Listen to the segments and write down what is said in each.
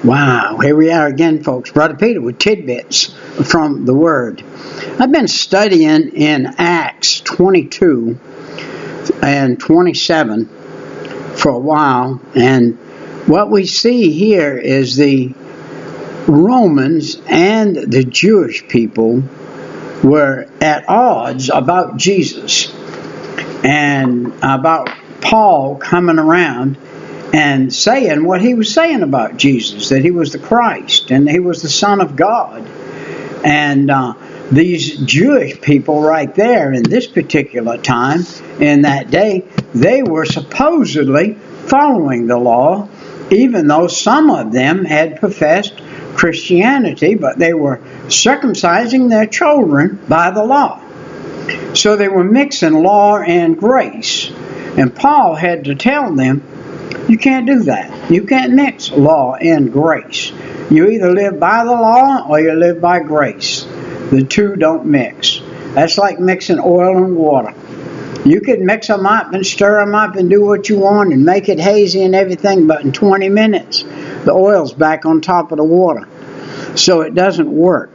Wow, here we are again, folks. Brother Peter with tidbits from the Word. I've been studying in Acts 22 and 27 for a while, and what we see here is the Romans and the Jewish people were at odds about Jesus and about Paul coming around and saying what he was saying about Jesus, that he was the Christ and he was the Son of God. And these Jewish people right there in this particular time, in that day, they were supposedly following the law, even though some of them had professed Christianity, but they were circumcising their children by the law. So they were mixing law and grace. And Paul had to tell them, you can't do that. You can't mix law and grace. You either live by the law or you live by grace. The two don't mix. That's like mixing oil and water. You could mix them up and stir them up and do what you want and make it hazy and everything, but in 20 minutes, the oil's back on top of the water. So it doesn't work.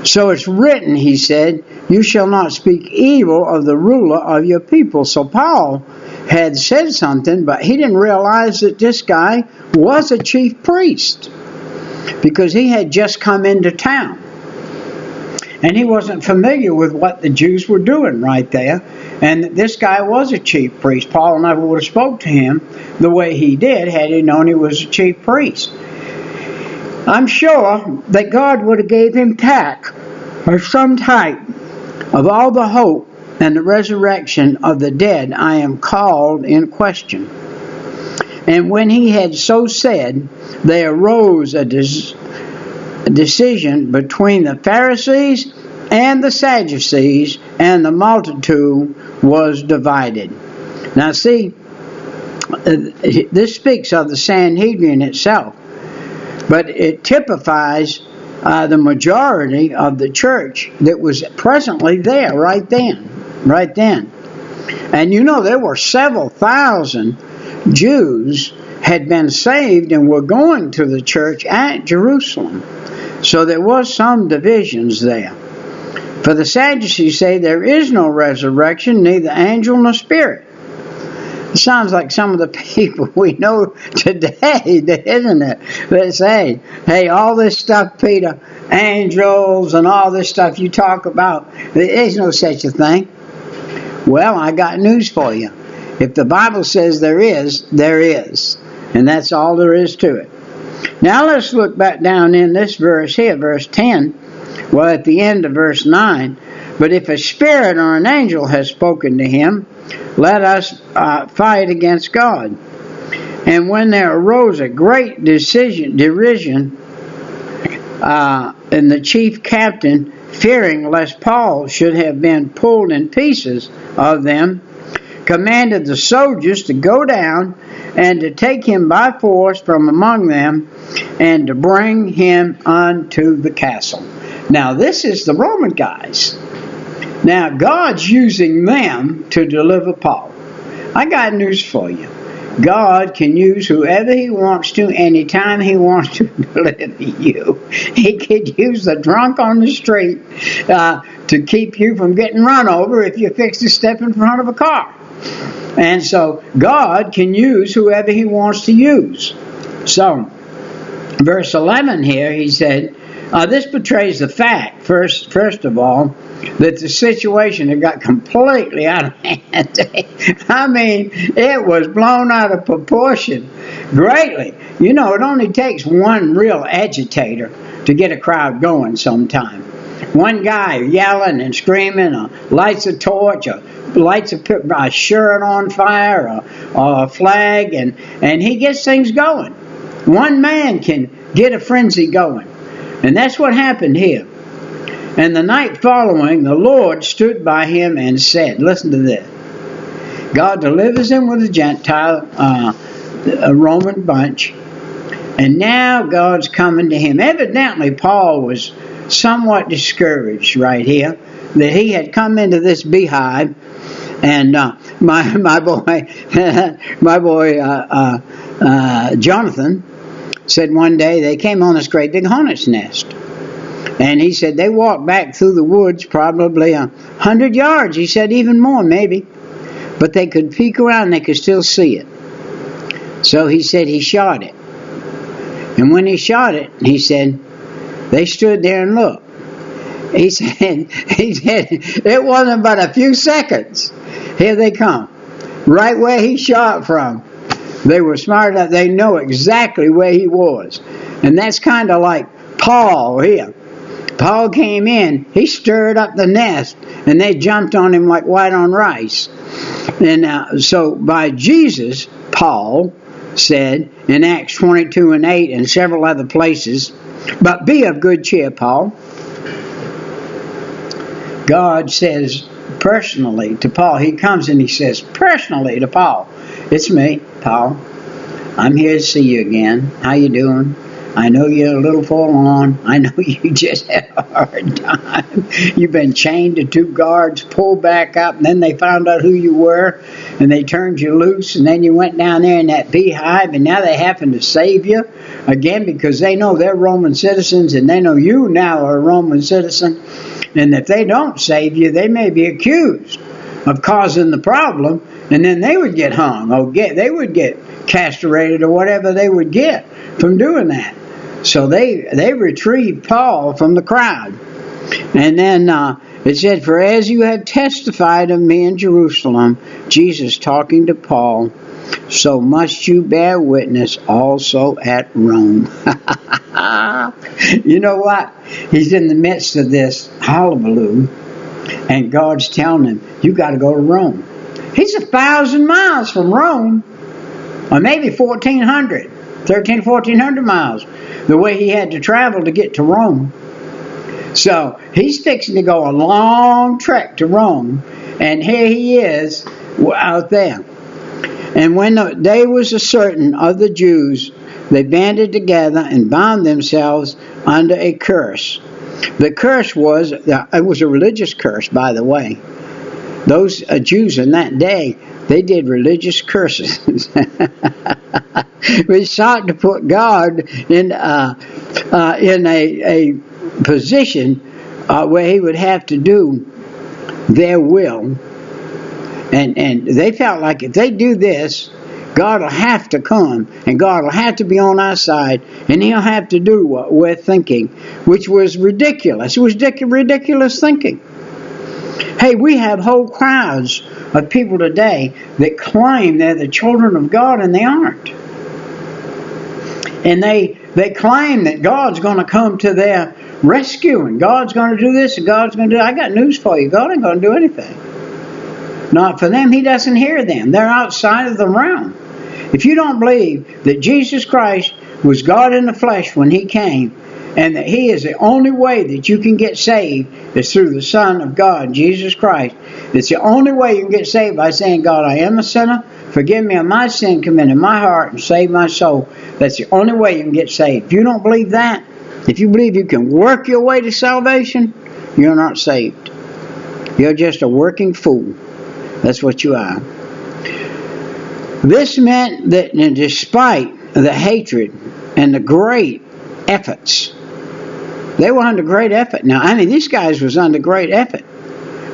So it's written, he said, you shall not speak evil of the ruler of your people. So Paul had said something, but he didn't realize that this guy was a chief priest because he had just come into town. And he wasn't familiar with what the Jews were doing right there. And this guy was a chief priest. Paul never would have spoke to him the way he did had he known he was a chief priest. I'm sure that God would have gave him tact or some type of all the hope and the resurrection of the dead I am called in question. And when he had so said, there arose a decision between the Pharisees and the Sadducees, and the multitude was divided. Now see, this speaks of the Sanhedrin itself, but it typifies the majority of the church that was presently there right then. And you know, there were several thousand Jews had been saved and were going to the church at Jerusalem. So there was some divisions there. For the Sadducees say there is no resurrection, neither angel nor spirit. It sounds like some of the people we know today, isn't it? That say, hey, all this stuff, Peter, angels and all this stuff you talk about, there's no such a thing. Well, I got news for you. If the Bible says there is, there is. And that's all there is to it. Now let's look back down in this verse here, verse 10. Well, at the end of verse 9. But if a spirit or an angel has spoken to him, let us fight against God. And when there arose a great derision, and the chief captain, fearing lest Paul should have been pulled in pieces of them, commanded the soldiers to go down and to take him by force from among them and to bring him unto the castle. Now this is the Roman guys. Now God's using them to deliver Paul. I got news for you. God can use whoever he wants to, anytime he wants to deliver you. He could use the drunk on the street to keep you from getting run over if you fix to step in front of a car. And so God can use whoever he wants to use. So, verse 11 here, he said, this betrays the fact, first of all, that the situation had got completely out of hand. I mean, it was blown out of proportion greatly. You know, it only takes one real agitator to get a crowd going sometime. One guy yelling and screaming, lights a torch, lights a shirt on fire, or a flag, and he gets things going. One man can get a frenzy going. And that's what happened here. And the night following, the Lord stood by him and said, listen to this. God delivers him with a Gentile, a Roman bunch. And now God's coming to him. Evidently, Paul was somewhat discouraged right here that he had come into this beehive. And my boy Jonathan said one day they came on this great big hornet's nest. And he said they walked back through the woods probably 100 yards. He said even more maybe. But they could peek around and they could still see it. So he said he shot it. And when he shot it, he said, they stood there and looked. He said it wasn't but a few seconds. Here they come. Right where he shot from. They were smart enough. They know exactly where he was. And that's kind of like Paul here. Paul came in, he stirred up the nest, and they jumped on him like white on rice. And so by Jesus, Paul said in Acts 22 and 8 and several other places, but be of good cheer, Paul. God says personally to Paul, he comes and he says personally to Paul, it's me, Paul. I'm here to see you again. How you doing? I know you're a little forlorn. I know you just had a hard time. You've been chained to 2 guards, pulled back up, and then they found out who you were, and they turned you loose, and then you went down there in that beehive, and now they happen to save you again because they know they're Roman citizens, and they know you now are a Roman citizen, and if they don't save you, they may be accused of causing the problem, and then they would get hung, or they would get castrated, or whatever they would get from doing that. So they retrieved Paul from the crowd. And then it said, for as you have testified of me in Jerusalem, Jesus talking to Paul, so must you bear witness also at Rome. You know what? He's in the midst of this hullabaloo, and God's telling him, you got to go to Rome. He's 1,000 miles from Rome, or maybe 1,400 miles, the way he had to travel to get to Rome. So he's fixing to go a long trek to Rome, and here he is out there. And when the day was certain of the Jews, they banded together and bound themselves under a curse. The curse was, it was a religious curse, by the way. Those Jews in that day, they did religious curses. We sought to put God in a position where he would have to do their will. And they felt like if they do this, God will have to come, and God will have to be on our side, and he'll have to do what we're thinking, which was ridiculous. It was ridiculous thinking. Hey, we have whole crowds of people today that claim they're the children of God, and they aren't. And they claim that God's going to come to their rescue, and God's going to do this, and God's going to do that. I got news for you. God ain't going to do anything. Not for them. He doesn't hear them. They're outside of the realm. If you don't believe that Jesus Christ was God in the flesh when he came, and that he is the only way that you can get saved is through the Son of God, Jesus Christ. It's the only way you can get saved by saying, God, I am a sinner. Forgive me of my sin, come into my heart and save my soul. That's the only way you can get saved. If you don't believe that, if you believe you can work your way to salvation, you're not saved. You're just a working fool. That's what you are. This meant that despite the hatred and the great efforts, they were under great effort. Now, I mean, these guys was under great effort.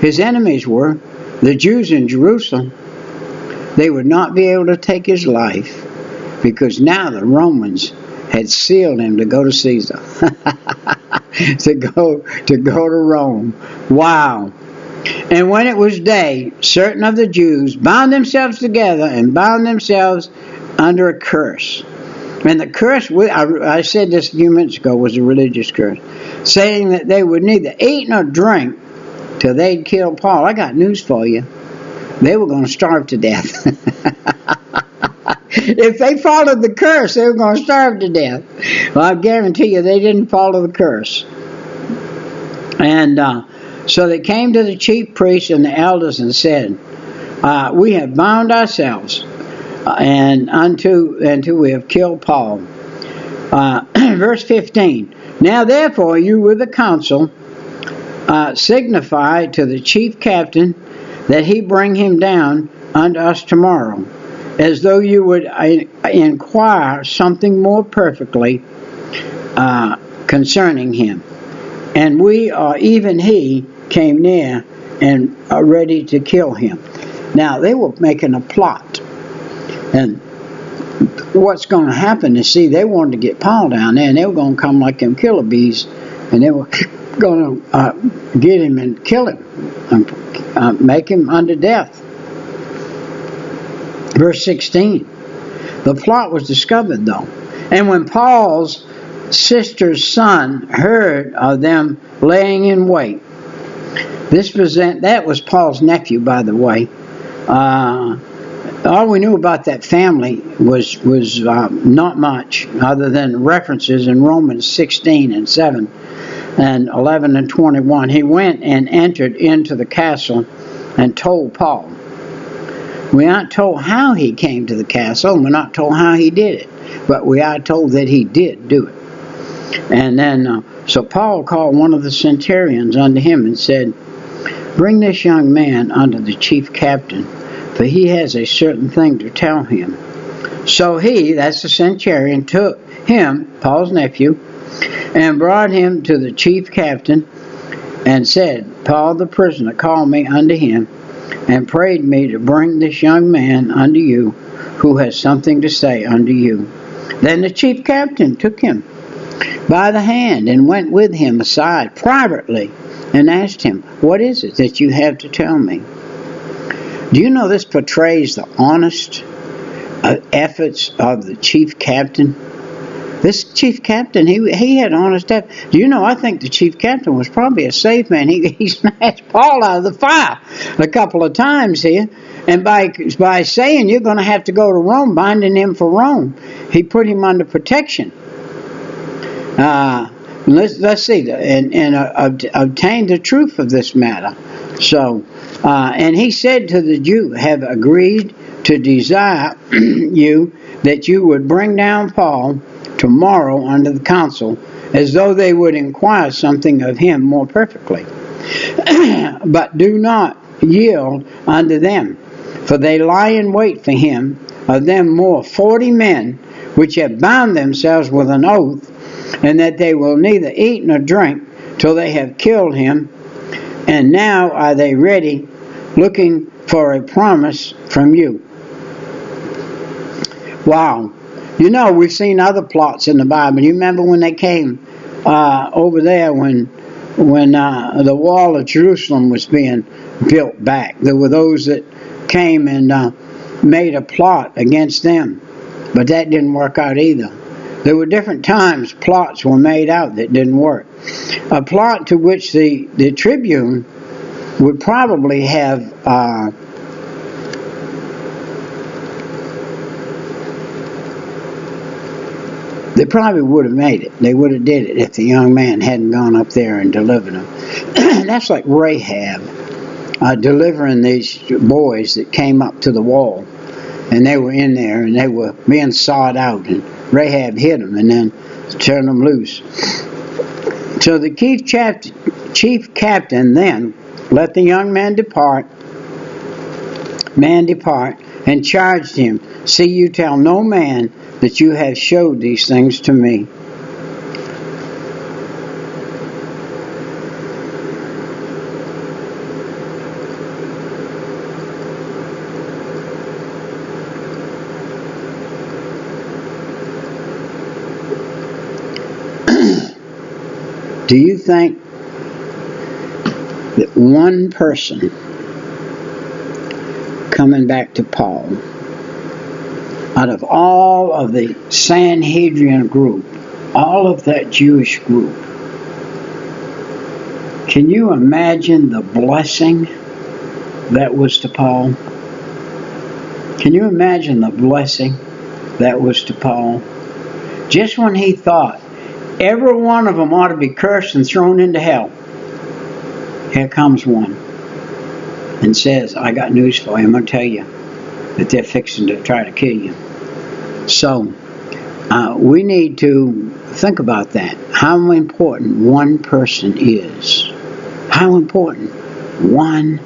His enemies were, the Jews in Jerusalem. They would not be able to take his life because now the Romans had sealed him to go to Caesar. to go to Rome. Wow. And when it was day, certain of the Jews bound themselves together and bound themselves under a curse. And the curse, I said this a few minutes ago, was a religious curse, saying that they would neither eat nor drink till they'd kill Paul. I got news for you. They were going to starve to death. If they followed the curse, they were going to starve to death. Well, I guarantee you they didn't follow the curse. And so they came to the chief priests and the elders and said, we have bound ourselves and until we have killed Paul. Verse 15. Now therefore you with the council signify to the chief captain that he bring him down unto us tomorrow, as though you would inquire something more perfectly concerning him. And we, or even he, came near and are ready to kill him. Now, they were making a plot. And what's going to happen is, see, they wanted to get Paul down there, and they were going to come like them killer bees, and they were going to get him and kill him, and make him unto death. Verse 16. The plot was discovered, though. And when Paul's sister's son heard of them laying in wait, that was Paul's nephew, by the way. All we knew about that family was not much, other than references in Romans 16 and 7 and 11 and 21. He went and entered into the castle and told Paul. We aren't told how he came to the castle, and we're not told how he did it, but we are told that he did do it. And then, so Paul called one of the centurions unto him and said, Bring this young man unto the chief captain, for he has a certain thing to tell him. So he, that's the centurion, took him, Paul's nephew, and brought him to the chief captain, and said, Paul the prisoner called me unto him, and prayed me to bring this young man unto you, who has something to say unto you. Then the chief captain took him by the hand, and went with him aside privately, and asked him, What is it that you have to tell me? Do you know this portrays the honest efforts of the chief captain? This chief captain, he had honest efforts. Do you know, I think the chief captain was probably a safe man. He snatched Paul out of the fire a couple of times here. And by saying you're going to have to go to Rome, binding him for Rome, he put him under protection. Let's see, and obtain the truth of this matter. So, and he said to the Jew, Have agreed to desire you that you would bring down Paul tomorrow unto the council, as though they would inquire something of him more perfectly. But do not yield unto them, for they lie in wait for him, of them more 40 men, which have bound themselves with an oath, and that they will neither eat nor drink till they have killed him. And now are they ready, looking for a promise from you. Wow. You know, we've seen other plots in the Bible. You remember when they came over there when the wall of Jerusalem was being built back. There were those that came and made a plot against them. But that didn't work out either. There were different times plots were made out that didn't work. A plot to which the Tribune would probably have they probably would have made it. They would have did it if the young man hadn't gone up there and delivered them. That's like Rahab delivering these boys that came up to the wall. And they were in there and they were being sawed out. And Rahab hit them and then turned them loose. So the chief captain then let the young man depart, and charged him, See, you tell no man that you have showed these things to me. Do you think that one person coming back to Paul, out of all of the Sanhedrin group, all of that Jewish group, can you imagine the blessing that was to Paul? Can you imagine the blessing that was to Paul? Just when he thought every one of them ought to be cursed and thrown into hell, here comes one and says, I got news for you. I'm going to tell you that they're fixing to try to kill you. So we need to think about that. How important one person is. How important one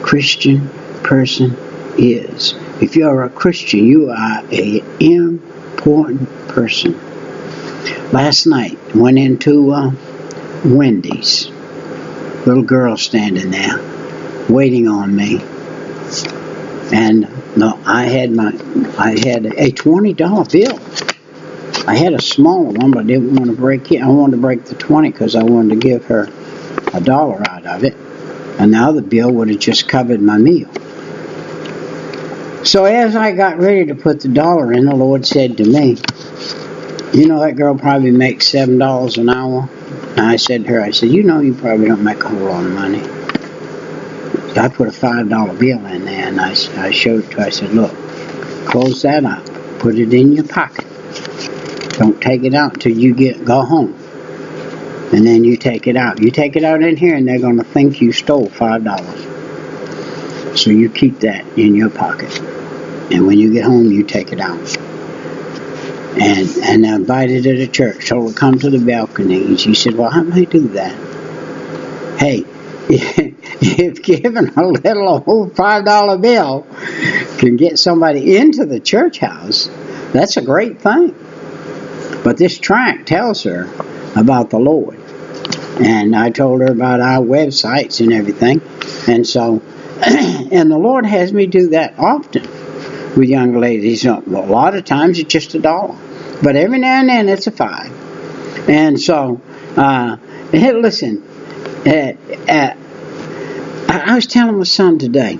Christian person is. If you're a Christian, you are an important person. Last night, went into Wendy's. Little girl standing there, waiting on me. And no, I had a $20 bill. I had a smaller one, but I didn't want to break it. I wanted to break the 20 because I wanted to give her $1 out of it. And the other bill would have just covered my meal. So as I got ready to put the $1 in, the Lord said to me, you know, that girl probably makes $7 an hour. And I said to her, I said, you know, you probably don't make a whole lot of money. So I put a $5 bill in there, and I showed it to her. I said, look, close that up. Put it in your pocket. Don't take it out until you go home. And then you take it out. You take it out in here, and they're going to think you stole $5. So you keep that in your pocket. And when you get home, you take it out. And I invited her to church. Told her to come to the balcony. And she said, well, how may I do that? Hey, if giving a little old $5 bill can get somebody into the church house, that's a great thing. But this tract tells her about the Lord. And I told her about our websites and everything. And so, and the Lord has me do that often with young ladies. A lot of times it's just $1. But every now and then it's a $5. And so, hey, listen, I was telling my son today,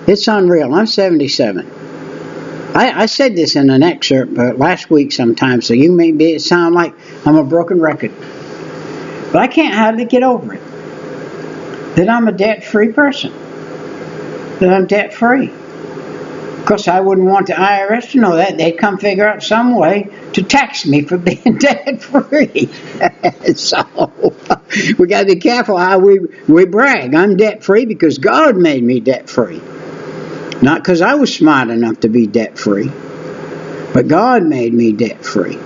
it's unreal. I'm 77. I said this in an excerpt last week sometime, so you may sound like I'm a broken record. But I can't hardly get over it. That I'm a debt-free person. That I'm debt-free. Of course, I wouldn't want the IRS to know that. They'd come figure out some way to tax me for being debt-free. So, we got to be careful how we brag. I'm debt-free because God made me debt-free. Not because I was smart enough to be debt-free. But God made me debt-free.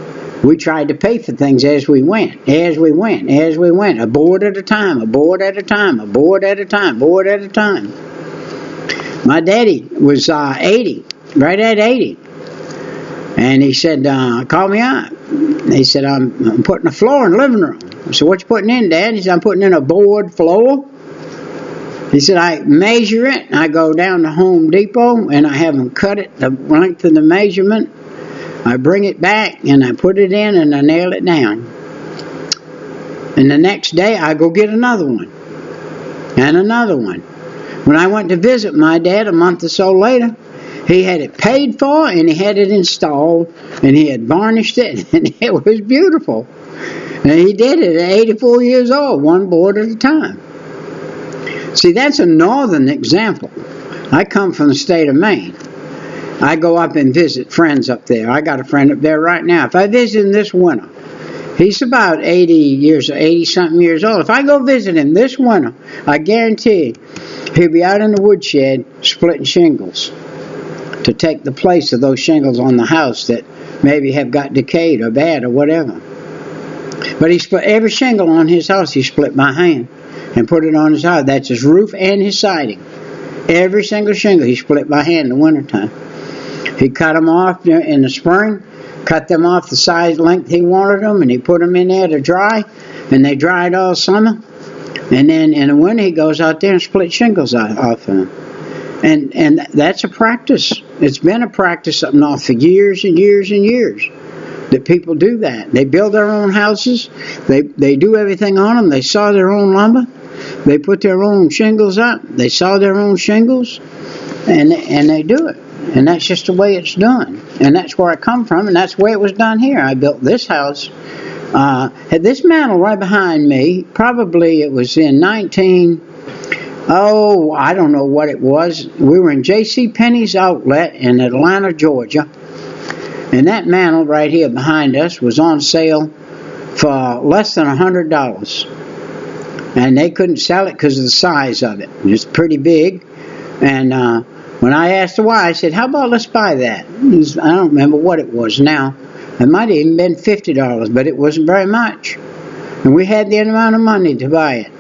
We tried to pay for things as we went. A board at a time, a board at a time, a board at a time, board at a time. My daddy was 80, right at 80. And he said, call me out. He said, I'm putting a floor in the living room. I said, what you putting in, Dad? He said, I'm putting in a board floor. He said, I measure it. I go down to Home Depot, and I have them cut it the length of the measurement. I bring it back, and I put it in, and I nail it down. And the next day, I go get another one. And another one. When I went to visit my dad a month or so later, he had it paid for, and he had it installed, and he had varnished it, and it was beautiful. And he did it at 84 years old, one board at a time. See, that's a northern example. I come from the state of Maine. I go up and visit friends up there. I got a friend up there right now. If I visit him this winter, he's about 80-something years old. If I go visit him this winter, I guarantee he'll be out in the woodshed splitting shingles to take the place of those shingles on the house that maybe have got decayed or bad or whatever. But he split every shingle on his house, he split by hand and put it on his house. That's his roof and his siding. Every single shingle he split by hand in the wintertime. He cut them off in the spring, cut them off the size length he wanted them, and he put them in there to dry, and they dried all summer. And then in the winter he goes out there and splits shingles off of them. And that's a practice. It's been a practice up north for years and years and years that people do that. They build their own houses. They do everything on them. They saw their own lumber. They put their own shingles up. They saw their own shingles, and they do it. And that's just the way it's done. And that's where I come from, and that's the way it was done here. I built this house. Had this mantle right behind me. Probably it was in I don't know what it was. We were in J.C. Penney's outlet in Atlanta, Georgia. And that mantle right here behind us was on sale for less than $100. And they couldn't sell it because of the size of it. It's pretty big. And when I asked her why, I said, how about let's buy that? I don't remember what it was now. It might have even been $50, but it wasn't very much. And we had the amount of money to buy it.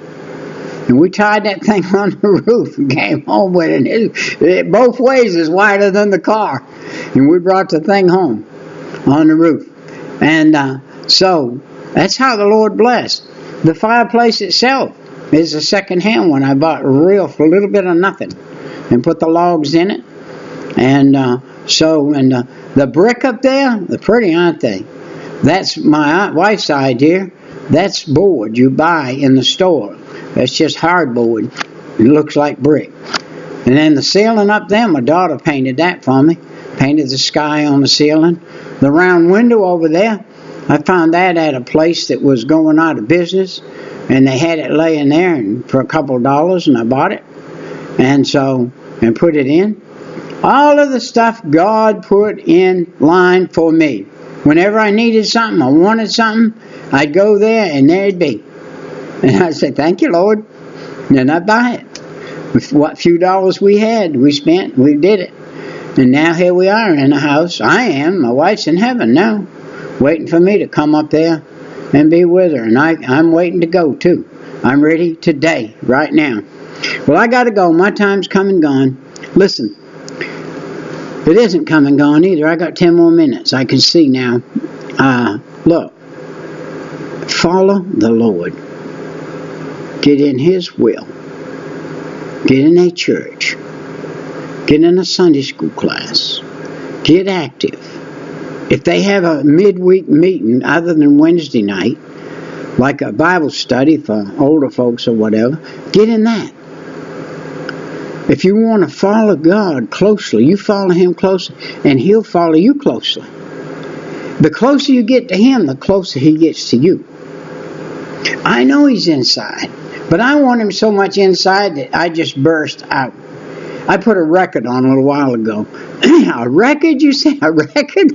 And we tied that thing on the roof and came home with it. It both ways is wider than the car. And we brought the thing home on the roof. And so that's how the Lord blessed. The fireplace itself is a second-hand one I bought real for a little bit of nothing, and put the logs in it. And the brick up there, they're pretty, aren't they? That's my wife's idea. That's board you buy in the store. That's just hardboard. It looks like brick. And then the ceiling up there, my daughter painted that for me. Painted the sky on the ceiling. The round window over there, I found that at a place that was going out of business. And they had it laying there for a couple of dollars, and I bought it. And put it in. All of the stuff God put in line for me. Whenever I needed something, I wanted something, I'd go there and there it'd be. And I'd say, thank you, Lord. And then I'd buy it. With what few dollars we had, we spent, we did it. And now here we are in the house. I am. My wife's in heaven now, waiting for me to come up there and be with her. And I'm waiting to go too. I'm ready today, right now. Well, I got to go. My time's come and gone. Listen, it isn't come and gone either. I got 10 more minutes. I can see now. Look, follow the Lord. Get in His will. Get in a church. Get in a Sunday school class. Get active. If they have a midweek meeting other than Wednesday night, like a Bible study for older folks or whatever, get in that. If you want to follow God closely, you follow Him closely, and He'll follow you closely. The closer you get to Him, the closer He gets to you. I know He's inside, but I want Him so much inside that I just burst out. I put a record on a little while ago. A record, you say? A record?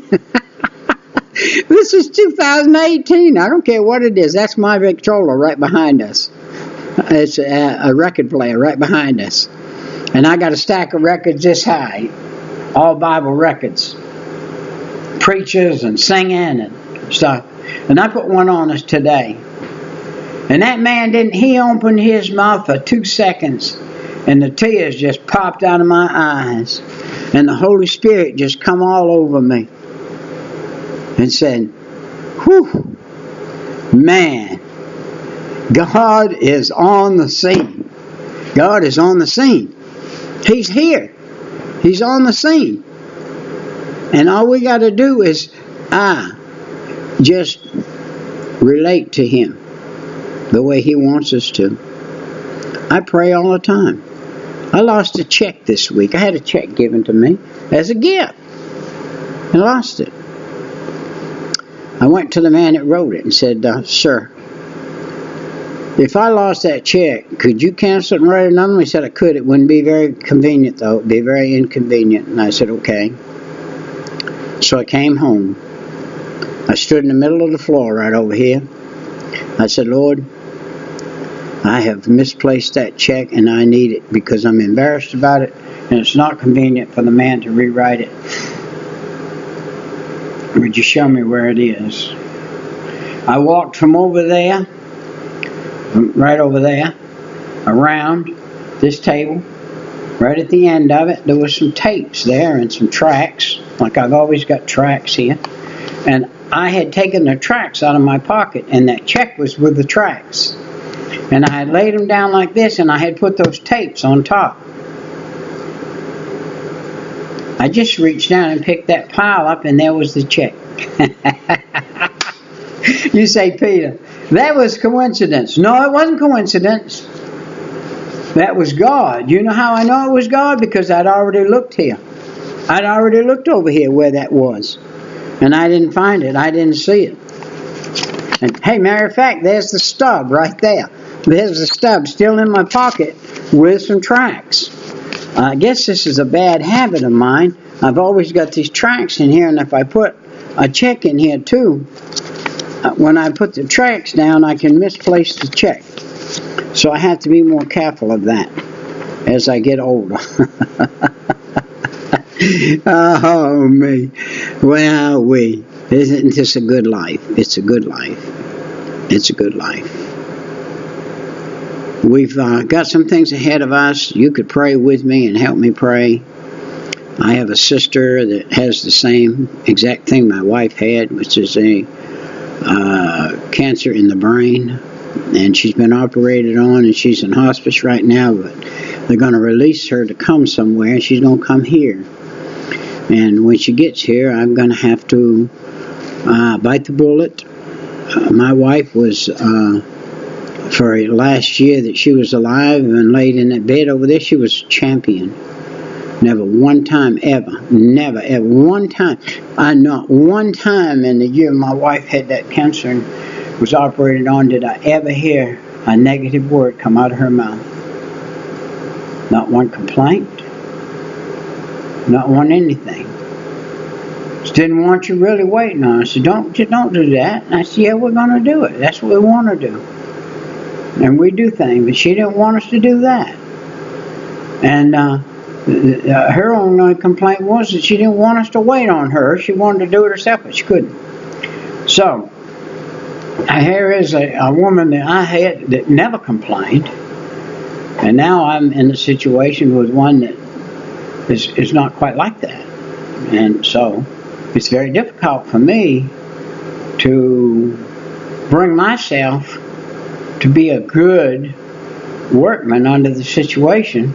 This is 2018. I don't care what it is. That's my Victrola right behind us. It's a record player right behind us. And I got a stack of records this high. All Bible records. Preachers and singing and stuff. And I put one on us today. And that man he opened his mouth for 2 seconds. And the tears just popped out of my eyes. And the Holy Spirit just come all over me. And said, whew, man, God is on the scene. God is on the scene. He's here. He's on the scene. And all we got to do is just relate to Him the way He wants us to. I pray all the time. I lost a check this week. I had a check given to me as a gift. I lost it. I went to the man that wrote it and said, sir, if I lost that check, could you cancel it and write another one? He said I could. It wouldn't be very convenient, though. It would be very inconvenient. And I said, okay. So I came home. I stood in the middle of the floor right over here. I said, Lord, I have misplaced that check and I need it because I'm embarrassed about it and it's not convenient for the man to rewrite it. Would you show me where it is? I walked from over there, right over there, around this table. Right at the end of it, there was some tapes there and some tracks. Like I've always got tracks here. And I had taken the tracks out of my pocket, and that check was with the tracks. And I had laid them down like this, and I had put those tapes on top. I just reached down and picked that pile up, and there was the check. You say, Peter, that was coincidence. No, it wasn't coincidence. That was God. You know how I know it was God? Because I'd already looked here. I'd already looked over here where that was. And I didn't find it. I didn't see it. And hey, matter of fact, there's the stub right there. There's the stub still in my pocket with some tracks. I guess this is a bad habit of mine. I've always got these tracks in here, and if I put a check in here too, when I put the tracks down, I can misplace the check. So I have to be more careful of that as I get older. Oh, me. Well, isn't this a good life? It's a good life. It's a good life. we've got some things ahead of us. You could pray with me and help me pray. I have a sister that has the same exact thing my wife had, which is a cancer in the brain, and she's been operated on, and she's in hospice right now, but they're going to release her to come somewhere, and she's going to come here. And when she gets here, I'm going to have to bite the bullet. My wife was, for last year that she was alive and laid in that bed over there, she was champion. Never one time ever, never ever, one time, not one time in the year my wife had that cancer and was operated on did I ever hear a negative word come out of her mouth. Not one complaint, not one anything. Just didn't want you really waiting on us. I said, don't do that. And I said, yeah, we're going to do it. That's what we want to do. And we do things, but she didn't want us to do that. And her only complaint was that she didn't want us to wait on her. She wanted to do it herself, but she couldn't. So, here is a woman that I had that never complained, and now I'm in a situation with one that is not quite like that. And so, it's very difficult for me to bring myself to be a good workman under the situation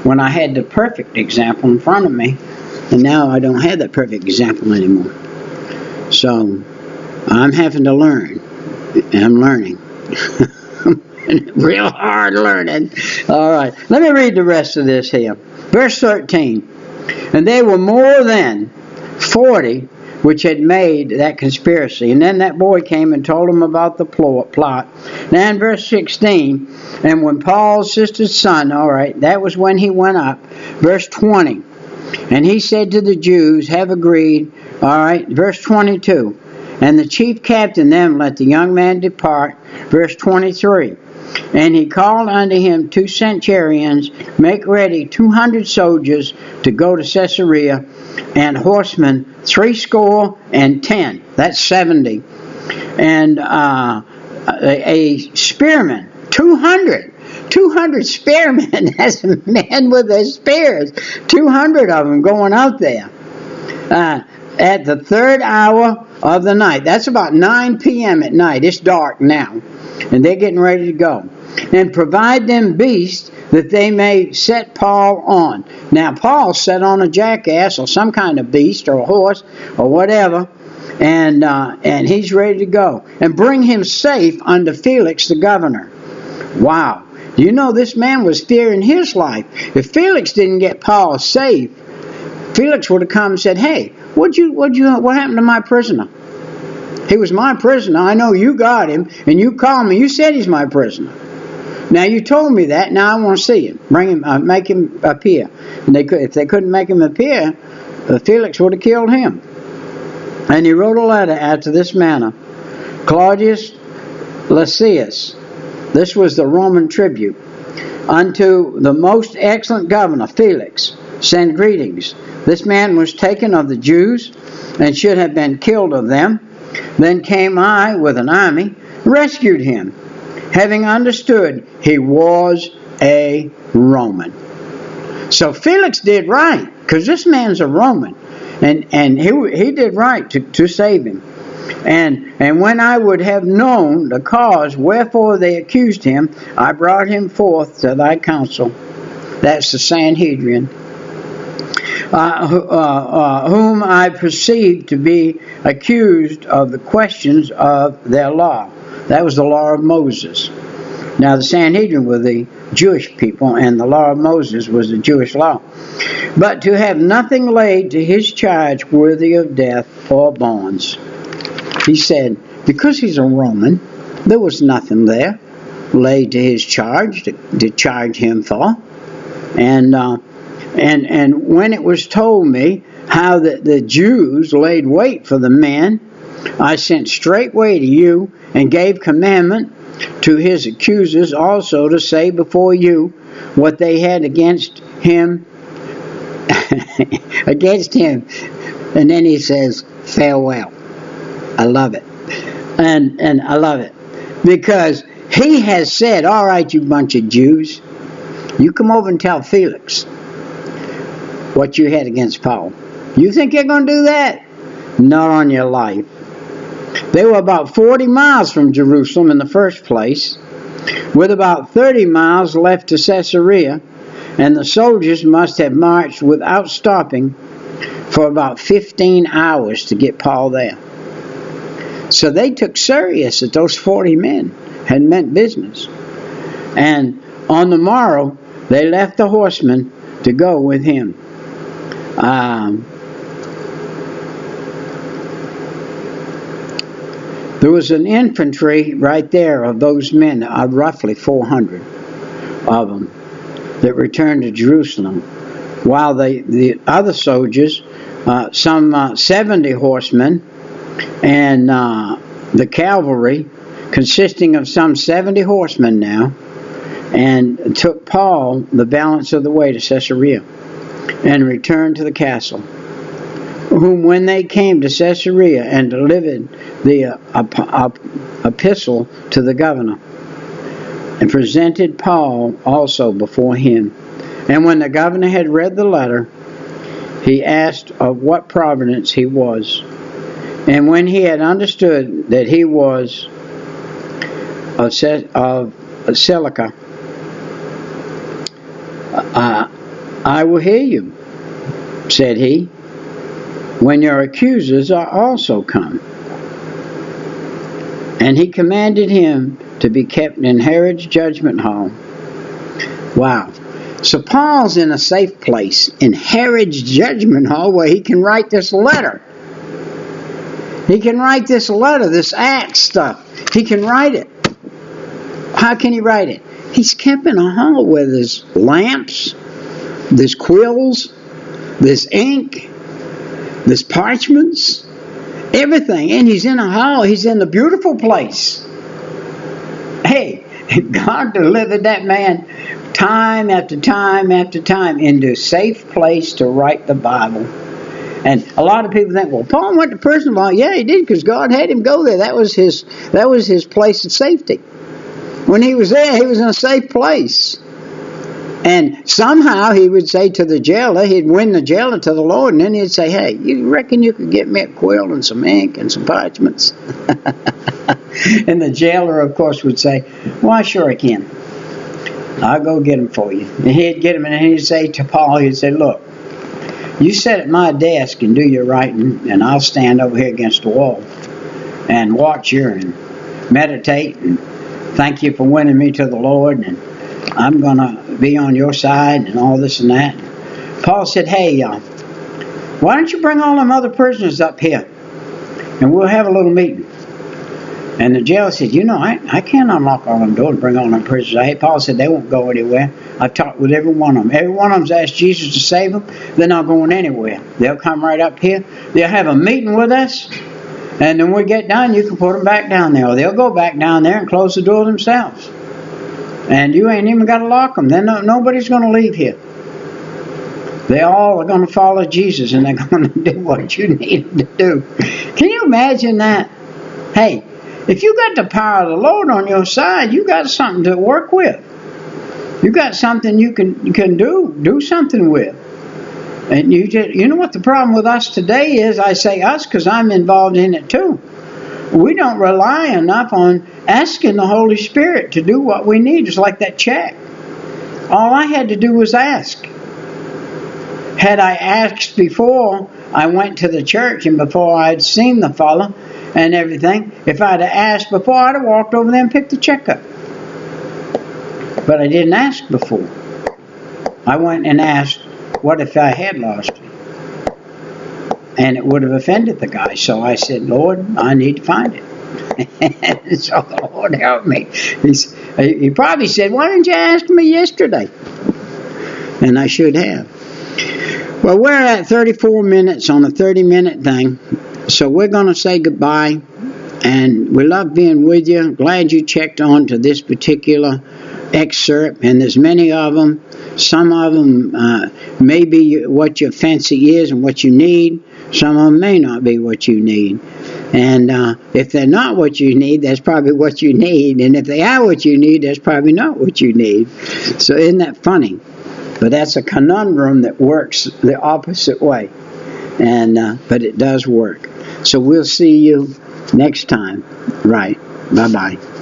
when I had the perfect example in front of me, and now I don't have that perfect example anymore. So I'm having to learn, and I'm learning. Real hard learning. All right, let me read the rest of this here. Verse 13. And they were more than 40 which had made that conspiracy. And then that boy came and told them about the plot. Now in verse 16, and when Paul's sister's son, all right, that was when he went up. Verse 20, and he said to the Jews, have agreed, all right, verse 22, and the chief captain them let the young man depart. Verse 23, and he called unto him 2 centurions, make ready 200 soldiers to go to Caesarea, and horsemen 70. That's 70. And a spearman, 200 spearmen. That's men with their spears. 200 of them going out there. At the 3rd hour of the night. That's about 9 p.m. at night. It's dark now. And they're getting ready to go. And provide them beasts that they may set Paul on. Now Paul sat on a jackass or some kind of beast or a horse or whatever, and he's ready to go. And bring him safe unto Felix the governor. Wow. You know, this man was fearing his life. If Felix didn't get Paul safe, Felix would have come and said, hey, what happened to my prisoner? He was my prisoner. I know you got him, and you called me. You said he's my prisoner. Now you told me that. Now I want to see him. Bring him, make him appear. And if they couldn't make him appear, Felix would have killed him. And he wrote a letter after this manner: Claudius Lysias, this was the Roman tribute, unto the most excellent governor Felix, send greetings. This man was taken of the Jews, and should have been killed of them. Then came I with an army, rescued him, having understood he was a Roman. So Felix did right, because this man's a Roman, and he did right to save him. And when I would have known the cause wherefore they accused him, I brought him forth to thy council. That's the Sanhedrin. Whom I perceived to be accused of the questions of their law. That was the law of Moses. Now the Sanhedrin were the Jewish people, and the law of Moses was the Jewish law. But to have nothing laid to his charge worthy of death or bonds. He said, because he's a Roman, there was nothing there laid to his charge to charge him for. And when it was told me how the Jews laid wait for the man, I sent straightway to you and gave commandment to his accusers also to say before you what they had against him. Against him. And then he says, farewell. I love it. And I love it. Because he has said, all right, you bunch of Jews, you come over and tell Felix what you had against Paul. You think you're going to do that? Not on your life. They were about 40 miles from Jerusalem in the first place, with about 30 miles left to Caesarea, and the soldiers must have marched without stopping for about 15 hours to get Paul there. So they took serious that those 40 men had meant business. And on the morrow, they left the horsemen to go with him. There was an infantry right there of those men, roughly 400 of them, that returned to Jerusalem, while the other soldiers, some 70 horsemen, and the cavalry, consisting of some 70 horsemen now, and took Paul the balance of the way to Caesarea, and returned to the castle, whom when they came to Caesarea and delivered the epistle to the governor, and presented Paul also before him. And when the governor had read the letter, he asked of what province he was. And when he had understood that he was of Cilicia, I will hear you, said he, when your accusers are also come. And he commanded him to be kept in Herod's judgment hall. Wow. So Paul's in a safe place in Herod's judgment hall where he can write this letter. He can write this letter, this Acts stuff. He can write it. How can he write it? He's kept in a hall where there's lamps, there's quills, there's ink, there's parchments, everything. And he's in a hall. He's in a beautiful place. Hey, God delivered that man time after time after time into a safe place to write the Bible. And a lot of people think, well, Paul went to prison. Well, yeah, he did, because God had him go there. That was his place of safety. When he was there, he was in a safe place. And somehow he would say to the jailer, he'd win the jailer to the Lord, and then he'd say, hey, you reckon you could get me a quill and some ink and some parchments? And the jailer, of course, would say, why, sure I can. I'll go get them for you. And he'd get them, and he'd say to Paul, he'd say, look, you sit at my desk and do your writing, and I'll stand over here against the wall and watch you and meditate and thank you for winning me to the Lord, and I'm going to be on your side and all this and that. Paul said, hey, why don't you bring all them other prisoners up here and we'll have a little meeting. And the jailer said, I can't unlock all them doors and bring all them prisoners. Hey, Paul said, they won't go anywhere. I've talked with every one of them. Every one of them's asked Jesus to save them. They're not going anywhere. They'll come right up here. They'll have a meeting with us. And then when we get done, you can put them back down there. Or they'll go back down there and close the door themselves. And you ain't even got to lock them. Then nobody's going to leave here. They all are going to follow Jesus, and they're going to do what you need them to do. Can you imagine that? Hey, if you got the power of the Lord on your side, you got something to work with. You got something you can do something with. And you know what the problem with us today is? I say us because I'm involved in it too. We don't rely enough on asking the Holy Spirit to do what we need. It's like that check. All I had to do was ask. Had I asked before I went to the church and before I'd seen the fellow and everything, if I'd have asked before, I'd have walked over there and picked the check up. But I didn't ask before. I went and asked, what if I had lost it? And it would have offended the guy. So I said, Lord, I need to find it. And so the Lord helped me. He probably said, why didn't you ask me yesterday? And I should have. Well, we're at 34 minutes on a 30-minute thing. So we're going to say goodbye. And we love being with you. Glad you checked on to this particular excerpt. And there's many of them. Some of them may be what your fancy is and what you need. Some of them may not be what you need. And if they're not what you need, that's probably what you need. And if they are what you need, that's probably not what you need. So isn't that funny? But that's a conundrum that works the opposite way. And but it does work. So we'll see you next time. Right. Bye-bye.